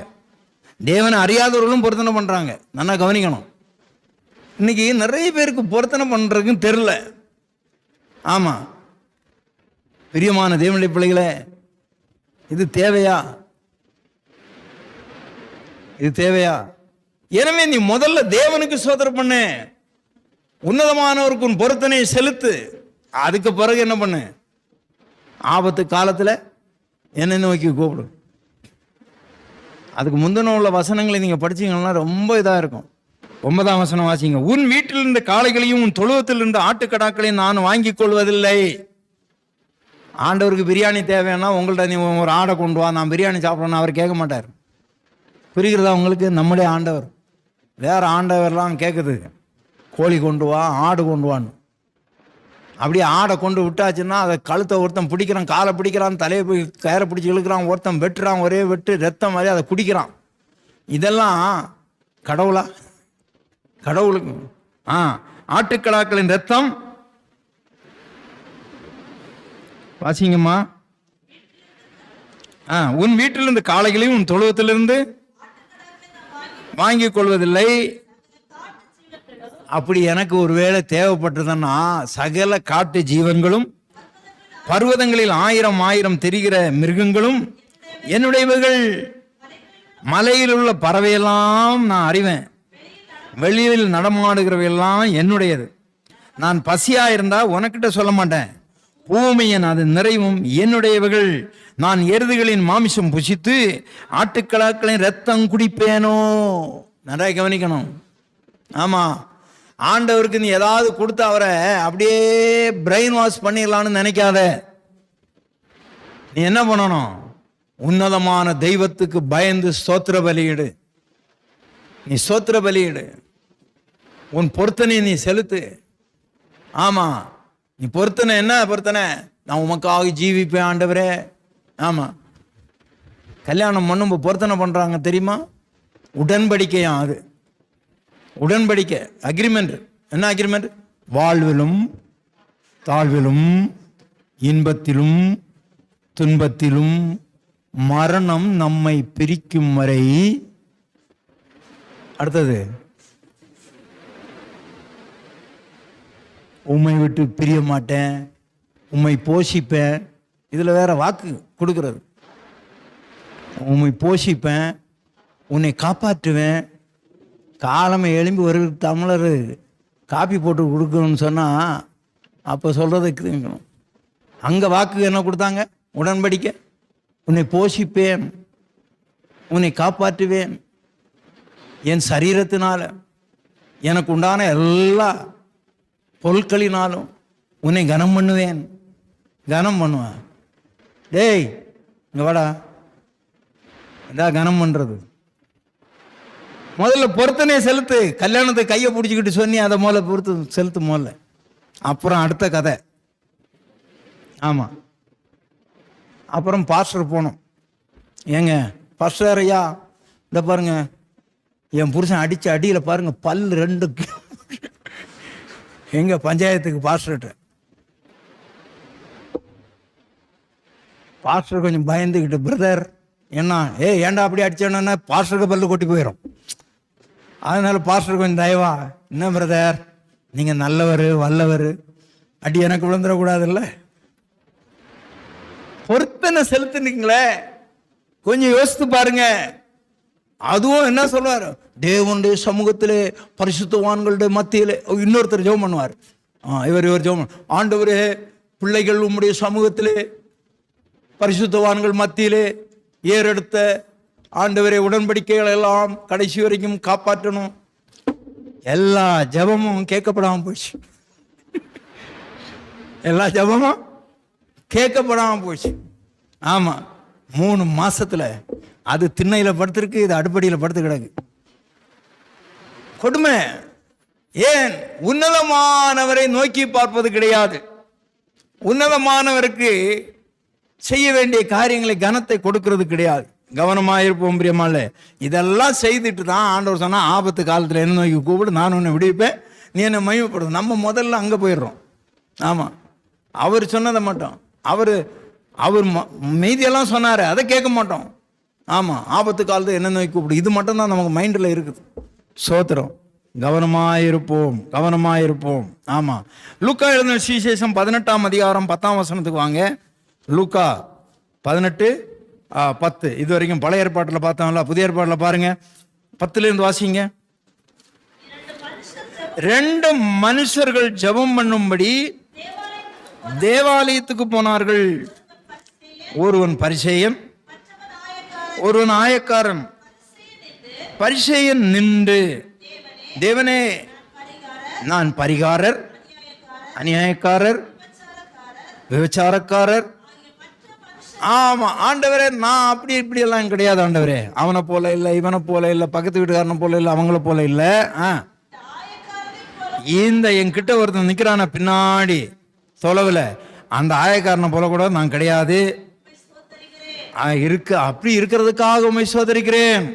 தேவனை அறியாதவர்களும் பொருத்தனை பண்றாங்க. நல்லா கவனிக்கணும். இன்னைக்கு நிறைய பேருக்கு பொருத்தனை பண்றதுக்கும் தெரியல. ஆமா, பிரியமான தேவனுடைய பிள்ளைகளே, இது தேவையா? இது தேவையா? எனவே நீ முதல்ல தேவனுக்கு ஸ்தோத்திரம் பண்ணு, உன்னதமானவருக்கு உன் பொருத்தனை செலுத்து. அதுக்கு பிறகு என்ன பண்ணு, ஆபத்து காலத்தில் என்ன நோக்கி கூப்பிடு. அதுக்கு முந்தின உள்ள வசனங்களை நீங்க படிச்சீங்கன்னா ரொம்ப இதா இருக்கும். 9ஆம் வசனம் வாசிங்க. உன் வீட்டில் இருந்த காளைகளையும் உன் தொழுவத்தில் இருந்த ஆட்டுக்கடாக்களையும் நான் வாங்கிக் கொள்வதில்லை. ஆண்டவருக்கு பிரியாணி தேவைன்னா உங்கள்ட்ட நீ ஒரு ஆடை கொண்டு வா, நான் பிரியாணி சாப்பிடணும் அவர் கேட்க மாட்டார். புரிகிறதா உங்களுக்கு? நம்முடைய ஆண்டவர். வேற ஆண்டவர்லாம் கேட்குது, கோழி கொண்டு வா, ஆடு கொண்டு வான்னு. அப்படியே ஆடை கொண்டு விட்டாச்சுன்னா அதை கழுத்தை ஒருத்தன் பிடிக்கிறான், காலை பிடிக்கிறான், தலையை போய் கயிறை பிடிச்சி இழுக்கிறான், ஒருத்தன் வெட்டுறான், ஒரே வெட்டு ரத்தம் மாதிரி அதை குடிக்கிறான். இதெல்லாம் கடவுளா? கடவுளுக்கு ஆட்டுக்கடாக்களின் ரத்தம் வாசிங்கம்மா. உன் வீட்டிலிருந்து காளைகளையும் உன் தொழுவத்திலிருந்து வாங்கிக் கொள்வதில்லை. அப்படி எனக்கு ஒரு வேளை தேவைப்பட்டதுன்னா சகல காட்டு ஜீவன்களும் பர்வதங்களில் 1000 தெரிகிற மிருகங்களும் என்னுடையவைகள், மலையில் உள்ள பறவையெல்லாம் நான் அறிவேன், வெளியில் நடமாடுகிறவையெல்லாம் என்னுடையது. நான் பசியா இருந்தா உனக்கிட்ட சொல்ல மாட்டேன், பூமியின் அது நிறைவும் என்னுடையவைகள். நான் எருதுகளின் மாமிசம் புசித்து ஆட்டுக்கடாக்களின் ரத்தம் குடிப்பேனோ. நிறைய கவனிக்கணும். ஆமா, ஆண்டவருக்கு நீ ஏதாவது கொடுத்து அவரை அப்படியே பிரெயின் வாஷ் பண்ணிடலான்னு நினைக்காத. நீ என்ன பண்ணணும்? உன்னதமான தெய்வத்துக்கு பயந்து ஸ்தோத்திர பலியிடு. நீ ஸ்தோத்திர பலியிடு, உன் பொருத்தனை நீ செலுத்து. ஆமா, நீ பொருத்தனை என்ன பொருத்தனை? நான் உமக்காக ஜீவிப்பேன் ஆண்டவரே. ஆமா, கல்யாணம் பண்ணும் பொருத்தனை பண்றாங்க தெரியுமா? உடன்படிக்கையா? அது உடன்படிக்கை, அக்ரிமெண்ட். என்ன அக்ரிமெண்ட்? வாழ்விலும் தாழ்விலும் இன்பத்திலும் துன்பத்திலும் மரணம் நம்மை பிரிக்கும் வரை. அடுத்தது, உம்மை விட்டு பிரிய மாட்டேன், உம்மை போஷிப்பேன். இதுல வேற வாக்கு கொடுக்கிறது. உம்மை போஷிப்பேன், உன்னை காப்பாற்றுவேன். காலமை எழும்பி ஒரு டம்ளர் காப்பி போட்டு கொடுக்கணும்னு சொன்னா அப்ப சொல்றதை கேட்கணும். அங்க வாக்கு என்ன கொடுத்தாங்க? உடன்படிக்கை. உன்னை போஷிப்பேன், உன்னை காப்பாற்றுவேன், என் சரீரத்தினால எனக்கு உண்டான எல்லா பொருட்களினாலும் உன்னை கனம் பண்ணுவேன். கனம் பண்ணுவேன். டேய் இங்க வாடா, இதான் கனம் பண்றது. முதல்ல பொருத்தனை செலுத்து. கல்யாணத்தை கையை பிடிச்சிக்கிட்டு சொன்னி அதை முதல்ல பொறுத்து செலுத்து முதல்ல, அப்புறம் அடுத்த கதை. ஆமா, அப்புறம் பாஸ்டர் போனோம். ஏங்க பாஸ்டர் ஐயா, இந்த பாருங்க என் புருஷன் அடிச்ச அடியில் பாருங்க பல் 2 எங்க பஞ்சாயத்துக்கு பாஸ்டர்கிட்ட. பாஸ்டர் கொஞ்சம் பயந்துக்கிட்டு, பிரதர் என்ன ஏன்டா அப்படி அடிச்சோன்னா பாஸ்டருக்கு பல்லு கொட்டி போயிடும். அதனால பாஸ்டர் கொஞ்சம் தயவா, என்ன பிரதர் நீங்க நல்லவர் வல்லவர், அடி எனக்கு விழுந்துடக்கூடாதுல்ல. பொருத்தனை செலுத்துனீங்களே, கொஞ்சம் யோசித்து பாருங்க. அதுவும் என்ன சொல்லுவார்? தேவனுடைய சமூகத்திலே பரிசுத்தவான்களுடைய மத்தியிலே. இன்னொருத்தர் ஜெபம் பண்ணுவார். இவர் ஜெபம், ஆண்டவரே பிள்ளைகள் உம்முடைய சமூகத்திலே பரிசுத்தவான்கள் மத்தியிலே ஏறெடுத்த ஆண்டவரே உடன்படிக்கைகள் எல்லாம் கடைசி வரைக்கும் காப்பாற்றணும். எல்லா ஜெபமும் கேட்கப்படாம போச்சு. எல்லா ஜெபமும் கேட்கப்படாம போச்சு. ஆமா, 3 மாசத்துல அது திண்ணையில படுத்திருக்கு, இது அடுப்படியில் படுத்து கிடக்கு. கொடுமை. ஏன்? உன்னதமானவரை நோக்கி பார்ப்பது கிடையாது. உன்னதமானவருக்கு செய்ய வேண்டிய காரியங்களை கனத்தை கொடுக்கிறது கிடையாது. கவனமாயிருப்போம் பிரியமால. இதெல்லாம் செய்துட்டு தான் ஆண்டவர் சொன்னா, ஆபத்து காலத்தில் என்ன நோக்கி கூப்பிடு, நான் உன்னை விடுவிப்பேன், நீ என்ன மகிமைப்படும். நம்ம முதல்ல அங்கே போயிடுறோம். ஆமாம், அவர் சொன்னதை மட்டும் அவர் மீதியெல்லாம் சொன்னார், அதை கேட்க மாட்டோம். ஆமாம், ஆபத்து காலத்தில் என்ன நோக்கி கூப்பிடு, இது மட்டும்தான் நமக்கு மைண்டில் இருக்குது. சோத்திரம். கவனமாயிருப்போம், கவனமாயிருப்போம். ஆமாம், லூக்கா எழுதின சுவிசேஷம் 18ஆம் அதிகாரம் 10ஆம் வசனத்துக்கு வாங்க. லூக்கா 18:10. இது வரைக்கும் பழைய ஏற்பாட்டில் பார்த்தோம்ல, புதிய ஏற்பாட்டில் பாருங்க, 10லேருந்து வாசிங்க. 2 மனுஷர்கள் ஜெபம் பண்ணும்படி தேவாலயத்துக்கு போனார்கள். ஒருவன் பரிசேயன், ஒருவன் ஆயக்காரன். பரிசேயன் நின்று, தேவனே, நான் பரிகாரர், அநியாயக்காரர், விபச்சாரக்காரர். ஆமா ஆண்டவரே, நான் அப்படி இப்படி எல்லாம் கிடையாது ஆண்டவரே. அவனை போல இல்லை, இவனை போல இல்லை, பக்கத்து வீட்டுக்காரனை போல இல்லை, அவங்கள போல இல்லை. இந்த என்கிட்ட ஒருத்தன் நிற்கிறான பின்னாடி தொலைவில், அந்த ஆயக்காரனை போல கூட நான் கிடையாது. அப்படி இருக்கிறதுக்காக உண்மை சோதரிக்கிறேன்.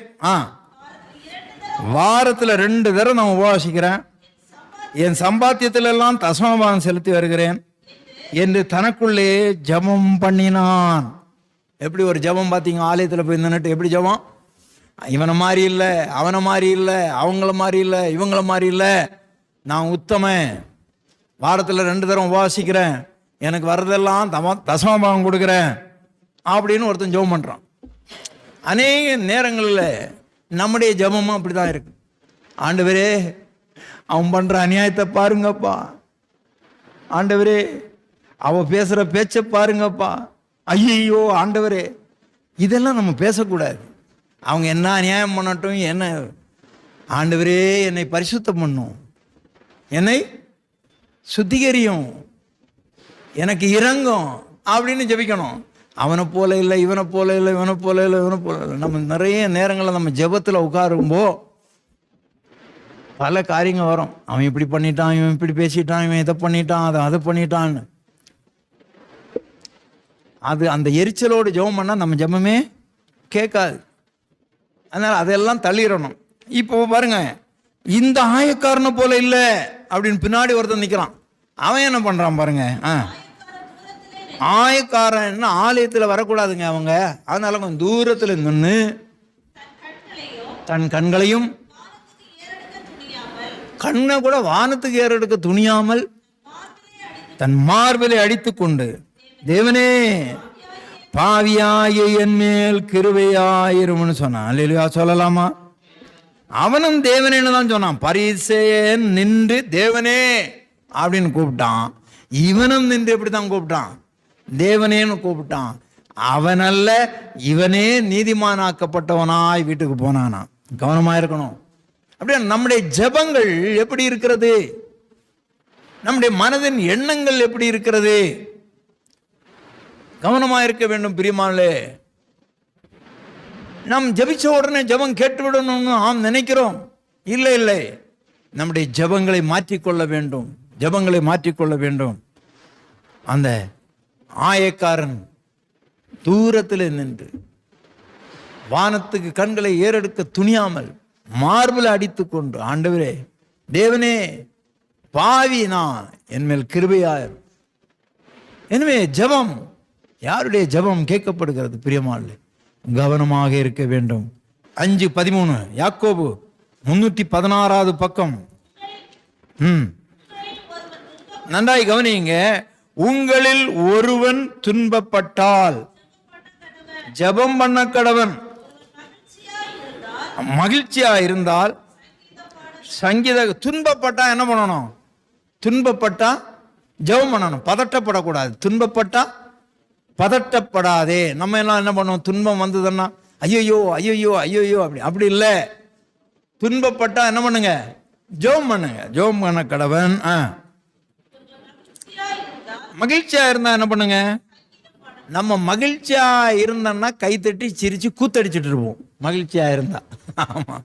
வாரத்தில் 2 தடவை நான் உபவாசிக்கிறேன், என் சம்பாத்தியத்தில் எல்லாம் தசமபாகம் செலுத்தி வருகிறேன் என்று தனக்குள்ளே ஜெபம் பண்ணினான். எப்படி ஒரு ஜெபம் பார்த்தீங்க? ஆலயத்தில் போய் நின்னுட்டு எப்படி ஜெபம்? இவனை மாதிரி இல்லை, அவனை மாதிரி இல்லை, அவங்கள மாதிரி இல்லை, இவங்கள மாதிரி இல்லை, நான் உத்தமன், வாரத்தில் 2 தடவை உபவாசிக்கிறேன், எனக்கு வர்றதெல்லாம் தசமபாகம் கொடுக்குறேன் அப்படின்னு ஒருத்தன் ஜெபம் பண்ணுறான். அநேக நேரங்களில் நம்முடைய ஜெபமும் அப்படி தான் இருக்கு. ஆண்டவரே, அவன் பண்ணுற அநியாயத்தை பாருங்கப்பா, ஆண்டவரே அவ பேசுகிற பேச்சை பாருங்கப்பா, ஐயோ ஆண்டவரே, இதெல்லாம் நம்ம பேசக்கூடாது. அவங்க என்ன அநியாயம் பண்ணட்டும், என்ன ஆண்டவரே என்னை பரிசுத்தம் பண்ணும், என்னை சுத்திகரியும், எனக்கு இறங்கும் அப்படின்னு ஜெபிக்கணும். அவனை போல இல்லை, இவனை போல இல்லை, இவனை போல இல்லை, இவனை போல இல்லை. நம்ம நிறைய நேரங்களில் நம்ம ஜெபத்தில் உட்காரும்போ பல காரியங்கள் வரும். அவன் இப்படி பண்ணிட்டான், இவன் இப்படி பேசிட்டான், இவன் இதை பண்ணிட்டான், அதை பண்ணிட்டான்னு. அது அந்த எரிச்சலோடு ஜெபம் பண்ணால் நம்ம ஜெபமே கேட்காது. அதனால் அதெல்லாம் தள்ளிடணும். இப்போ பாருங்க, இந்த ஆயக்காரனை போல இல்லை அப்படின்னு பின்னாடி ஒருத்தன் நிற்கிறான். அவன் என்ன பண்ணுறான் பாருங்க. ஆயக்காரன் ஆலயத்தில் வரக்கூடாதுங்க அவங்க. அதனால கொஞ்சம் தூரத்தில் நின்று தன் கண்களையும், கண்ணை கூட வானத்துக்கு ஏறெடுக்க துணியாமல் தன் மார்பிலை அடித்து கொண்டு, தேவனே பாவியாய என் மேல் கிருபையாயிரும்னு சொன்னான். அல்லேலூயா சொல்லலாமா? அவனும் தேவனேன்னு தான் சொன்னான். பரிசேயன் நின்று தேவனே அப்படின்னு கூப்பிட்டான். இவனும் நின்று எப்படி தான் கூப்பிட்டான்? தேவனேன்னு கூப்பிட்டான். அவனல்ல, இவனே நீதிமானாக்கப்பட்டவனாய் வீட்டுக்கு போனானா. கவனமா இருக்கணும். அப்படியே நம்முடைய ஜெபங்கள் எப்படி இருக்கிறது? நம்முடைய மனதின் எண்ணங்கள் எப்படி இருக்கிறது? கவனமா இருக்க வேண்டும் பிரியமானே. நாம் ஜெபிச்ச உடனே ஜெபம் கேட்டுவிடணும்னு நாம் நினைக்கிறோம். இல்லை இல்லை, நம்முடைய ஜெபங்களை மாற்றிக்கொள்ள வேண்டும், ஜெபங்களை மாற்றிக்கொள்ள வேண்டும். அந்த ஆயக்காரன் தூரத்தில் நின்று வானத்துக்கு கண்களை ஏறெடுக்க துணியாமல் மார்பில் அடித்து கொண்டு, ஆண்டவரே தேவனே பாவி நான், என் மேல் கிருபையாயிரும். எனவே ஜெபம், யாருடைய ஜெபம் கேட்கப்படுகிறது பிரியமானே? கவனமாக இருக்க வேண்டும். 5:13 யாக்கோபு 316வது பக்கம். நன்றாய் கவனிங்க. உங்களில் ஒருவன் துன்பப்பட்டால் ஜெபம் பண்ண கடவன். மகிழ்ச்சியா இருந்தால் துன்பப்பட்டா என்ன பண்ணணும்? துன்பப்பட்டா ஜெபம் பண்ணணும். பதட்டப்படக்கூடாது. துன்பப்பட்டா பதட்டப்படாதே. நம்ம எல்லாம் என்ன பண்ணுவோம்? துன்பம் வந்ததுன்னா ஐயோ ஐயோ ஐயோ அப்படி அப்படி இல்லை. துன்பப்பட்டா என்ன பண்ணுங்க? ஜெபம் பண்ணுங்க. ஜெபம் பண்ண கடவன். மகிழ்ச்சியா இருந்தா என்ன பண்ணுங்க? நம்ம மகிழ்ச்சியா இருந்தோம்னா கைத்தட்டி சிரிச்சு கூத்தடிச்சுட்டு இருப்போம், மகிழ்ச்சியா இருந்தா. ஆமா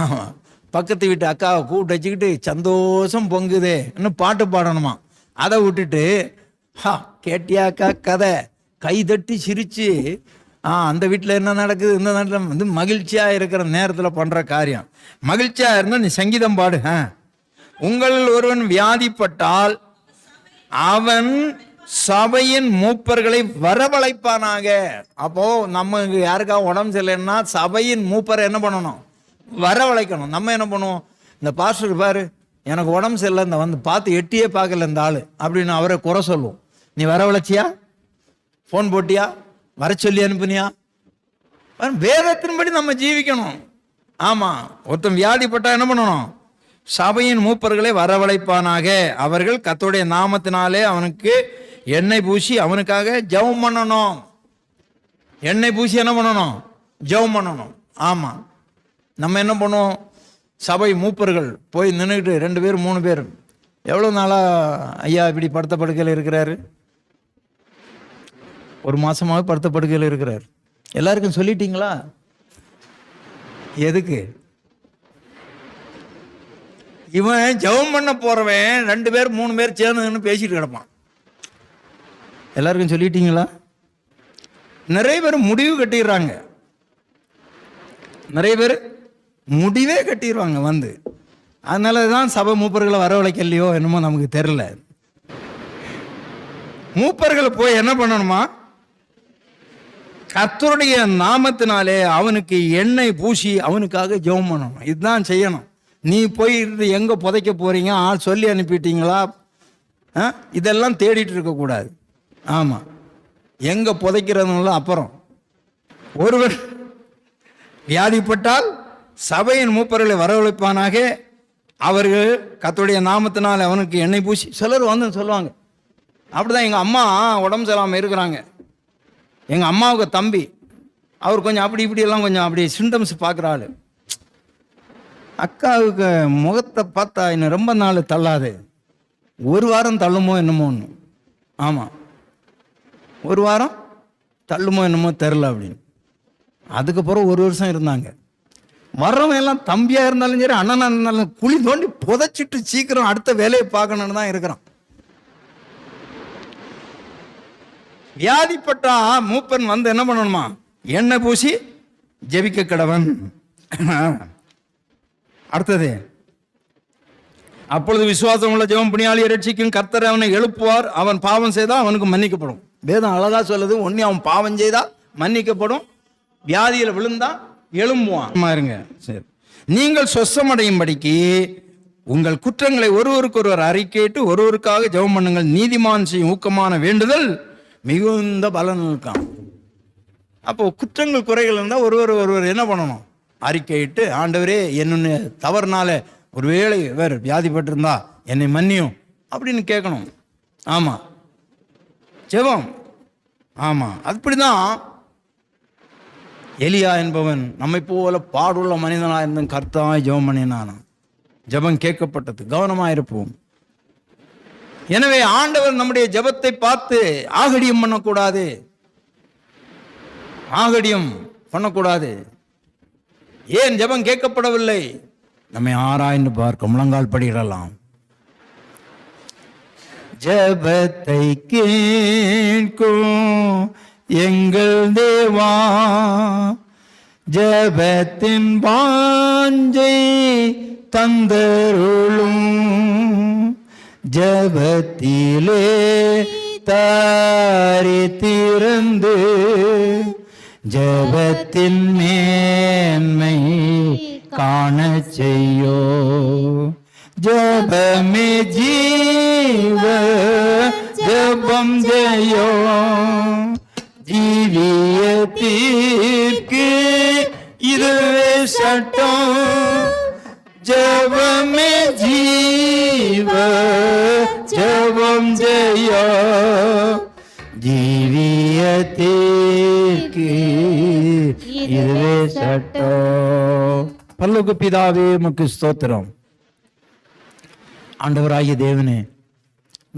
ஆமா. பக்கத்து வீட்டு அக்காவை கூப்பிட்டு வச்சுக்கிட்டு சந்தோஷம் பொங்குதே இன்னும் பாட்டு பாடணுமா, அதை விட்டுட்டு கேட்டியாக்கா கதை கைதட்டி சிரிச்சு அந்த வீட்டில் என்ன நடக்குது, இந்த நாட்டில் வந்து மகிழ்ச்சியா இருக்கிற நேரத்தில் பண்ற காரியம். மகிழ்ச்சியா இருந்தா நீ சங்கீதம் பாடு. உங்களில் ஒருவன் வியாதிப்பட்டால் அவன் சபையின் மூப்பர்களை வரவழைப்பானாக. அப்போ நம்ம யாருக்காவது உடம்பு சரியில்லைன்னா சபையின் மூப்பரை என்ன பண்ணணும்? வரவழைக்கணும். நம்ம என்ன பண்ணுவோம்? இந்த பாஸ்டர் பாரு எனக்கு உடம்பு சரியில்லை, இந்த வந்து பார்த்து எட்டியே பார்க்கல இந்த ஆளு அப்படின்னு அவரை குறை சொல்லுவோம். நீ வரவழைச்சியா? ஃபோன் போட்டியா? வர சொல்லி அனுப்புனியா? வேதத்தின்படி நம்ம ஜீவிக்கணும். ஆமா. ஒருத்தன் வியாதிப்பட்டா என்ன பண்ணணும்? சபையின் மூப்பர்களை வரவழைப்பானாக. அவர்கள் கர்த்தருடைய நாமத்தினாலே அவனுக்கு எண்ணெய் பூசி அவனுக்காக ஜெபம் பண்ணணும். எண்ணெய் பூசி என்ன பண்ணணும்? ஜெபம் பண்ணணும். ஆமா. நம்ம என்ன பண்ணுவோம்? சபை மூப்பர்கள் போய் நின்றுக்கிட்டு 2 பேர் 3 பேர், எவ்வளோ நாளா ஐயா இப்படி படுத்த படுக்கையில் இருக்கிறாரு? 1 மாசமாவே படுத்த படுக்கையில் இருக்கிறார். எல்லாருக்கும் சொல்லிட்டீங்களா? எதுக்கு? இவன் ஜெபம் பண்ண போறவன் 2 பேர் 3 பேர் சேர்ந்து பேசிட்டு கிடப்பான். எல்லாருக்கும் சொல்லிட்டீங்களா? நிறைய பேர் முடிவு கட்டிடுறாங்க. நிறைய பேர் முடிவே கட்டிடுவாங்க வந்து. அதனால தான் சபை மூப்பர்களை வரவழைக்கலையோ என்னமோ நமக்கு தெரியல. மூப்பர்களை போய் என்ன பண்ணணுமா? கர்த்தருடைய நாமத்தினாலே அவனுக்கு எண்ணெய் பூசி அவனுக்காக ஜெபம் பண்ணணும். இதுதான் செய்யணும். நீ போய் எங்க புதைக்க போறீங்க, ஆள் சொல்லி அனுப்பிட்டீங்களா, இதெல்லாம் தேடிட்டு இருக்கக்கூடாது. ஆமா. எங்க புதைக்கிறதுனால அப்புறம் ஒருவர் வியாதிப்பட்டால் சபையின் மூப்பர்களை வரவழைப்பானாக. அவர்கள் கர்த்தருடைய நாமத்தினால் அவனுக்கு எண்ணெய் பூசி. சிலர் வந்து சொல்லுவாங்க, அப்படிதான் எங்க அம்மா உடம்பு சரியில்லாம இருக்கிறாங்க, எங்க அம்மாவுக்கு தம்பி அவர் கொஞ்சம் அப்படி இப்படி எல்லாம் கொஞ்சம் அப்படி சிம்டம்ஸ் பார்க்குற ஆளு. அக்காவுக்கு முகத்தை பார்த்தா இன்னும் ரொம்ப நாள் தள்ளாது, 1 வாரம் தள்ளுமோ என்னமோன்னு. ஆமாம், 1 வாரம் தள்ளுமோ என்னமோ தெரில அப்படின்னு. அதுக்கப்புறம் 1 வருஷம் இருந்தாங்க. வர்றவன் எல்லாம் தம்பியாக இருந்தாலும் சரி அண்ணனா இருந்தாலும் குழி தோண்டி புதைச்சிட்டு சீக்கிரம் அடுத்த வேலையை பார்க்கணுன்னு தான் இருக்கிறான். வியாதிப்பட்டா மூப்பன் வந்து என்ன பண்ணணுமா? எண்ணெய் பூசி ஜெபிக்க கடவன். அடுத்தது, அப்பொழுது விசுவாசம் உள்ள ஜெபம் புண்ணியாளியை ரட்சிக்கும், கர்த்தர் அவனை எழுப்புவார், அவன் பாவம் செய்தால் அவனுக்கு மன்னிக்கப்படும். வேதம் அழகா சொல்லுது, ஒண்ணு அவன் பாவம் செய்தா மன்னிக்கப்படும், வியாதியில் விழுந்தா எழும்புவான். இருங்க. சரி, நீங்கள் சொஸ்தமடையும்படிக்கு உங்கள் குற்றங்களை ஒருவருக்கொருவர் அறிக்கையிட்டு ஒருவருக்காக ஜெபம் பண்ணுங்கள், நீதிமான் செய்யும் ஊக்கமான வேண்டுதல் மிகுந்த பலன் இருக்கான். அப்போ குற்றங்கள் குறைகள் இருந்தால் ஒருவர் என்ன பண்ணணும்? அறிக்கையிட்டு, ஆண்டவரே என்னுடைய தவறுனால ஒருவேளை வேறு வியாதிப்பட்டிருந்தா என்னை மன்னியும் அப்படின்னு கேட்கணும். ஆமா, ஜெபம். ஆமா, அப்படிதான் எலியா என்பவன் நம்மை போல பாடுள்ள மனிதனாக இருந்தும் கர்த்தராய் ஜெபம் பண்ணினான். ஜெபம் கேட்கப்பட்டது. கவனமாக இருப்போம். எனவே ஆண்டவர் நம்முடைய ஜெபத்தை பார்த்து ஆகடியம் பண்ணக்கூடாது. ஆகடியம் பண்ணக்கூடாது. ஏன் ஜெபம் கேட்கப்படவில்லை? நம்மை ஆராய்ந்து பார்க்க முழங்கால் படியிடலாம். ஜெபத்தை கேட்கும் எங்கள் தேவா, ஜெபத்தின் வாஞ்சை தந்தருளும், ஜெபத்திலே தாரி திறந்து ஜெபத்தின் மேன்மை காண செய்யோ. ஜெபமே ஜீவ ஜெபம் ஜெயோ, ஜீவியத்திற்கு இதுவே சட்டம். ஜெபமே ஜீவ ஜெபம் ஜெயோ, ஜீவியத்திற்கு இதுவே சட்டம். பரலோக பிதாவே உமக்கு ஸ்தோத்திரம். ஆண்டவராகிய தேவனே,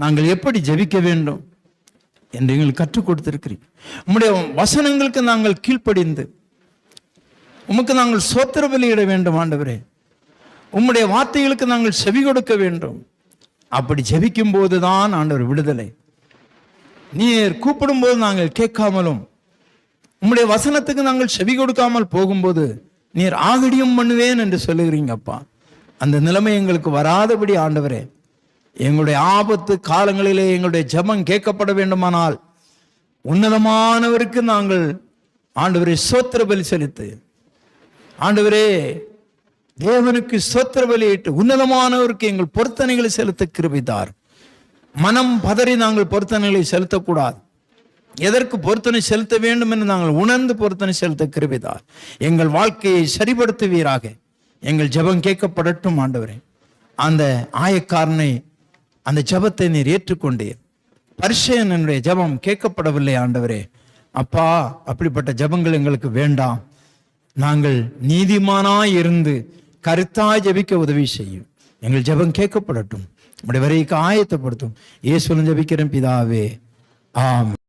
நாங்கள் எப்படி ஜெபிக்க வேண்டும் என்று எங்களுக்கு கற்றுக் கொடுத்திருக்கிறீர். உம்முடைய வசனங்களுக்கு நாங்கள் கீழ்ப்படிந்து உமக்கு நாங்கள் ஸ்தோத்திர பலியிட வேண்டும். ஆண்டவரே, உம்முடைய வார்த்தைகளுக்கு நாங்கள் செவி கொடுக்க வேண்டும். அப்படி ஜெபிக்கும் போதுதான் ஆண்டவர் விடுதலை. நீர் கூப்பிடும் போது நாங்கள் கேட்காமலும் உம்முடைய வசனத்துக்கு நாங்கள் செவி கொடுக்காமல் போகும்போது நீர் ஆகடியும் பண்ணுவேன் என்று சொல்லுகிறீங்கப்பா. அந்த நிலைமை எங்களுக்கு வராதபடி ஆண்டவரே, எங்களுடைய ஆபத்து காலங்களிலே எங்களுடைய ஜெபம் கேட்கப்பட வேண்டுமானால் உன்னதமானவருக்கு நாங்கள் ஆண்டவரே ஸ்தோத்திர பலி செலுத்து. ஆண்டவரே, தேவனுக்கு ஸ்தோத்திர பலியிட்டு உன்னதமானவருக்கு எங்கள் பொருத்தனைகளை செலுத்த கிருபைதார். மனம் பதறி நாங்கள் பொருத்தனைகளை செலுத்தக்கூடாது. எதற்கு பொருத்தனை செலுத்த வேண்டும் என்று நாங்கள் உணர்ந்து பொருத்தனை செலுத்த கிருபைதார். எங்கள் வாழ்க்கையை சரிபடுத்துவீராக. எங்கள் ஜெபம் கேட்கப்படட்டும். ஆண்டவரே, அந்த ஆயக்காரனை அந்த ஜெபத்தை நீர் ஏற்றுக்கொண்டீர். பரிசேயனுடைய ஜெபம் கேட்கப்படவில்லை. ஆண்டவரே அப்பா, அப்படிப்பட்ட ஜெபங்கள் எங்களுக்கு வேண்டாம். நாங்கள் நீதிமானாய் இருந்து கருத்தாய் ஜெபிக்க உதவி செய்யும். எங்கள் ஜெபம் கேட்கப்படட்டும். நம்முடைய வரைக்கு ஆயத்தப்படுத்தும். இயேசுவின் ஜெபிக்கிறேன் பிதாவே, ஆமென்.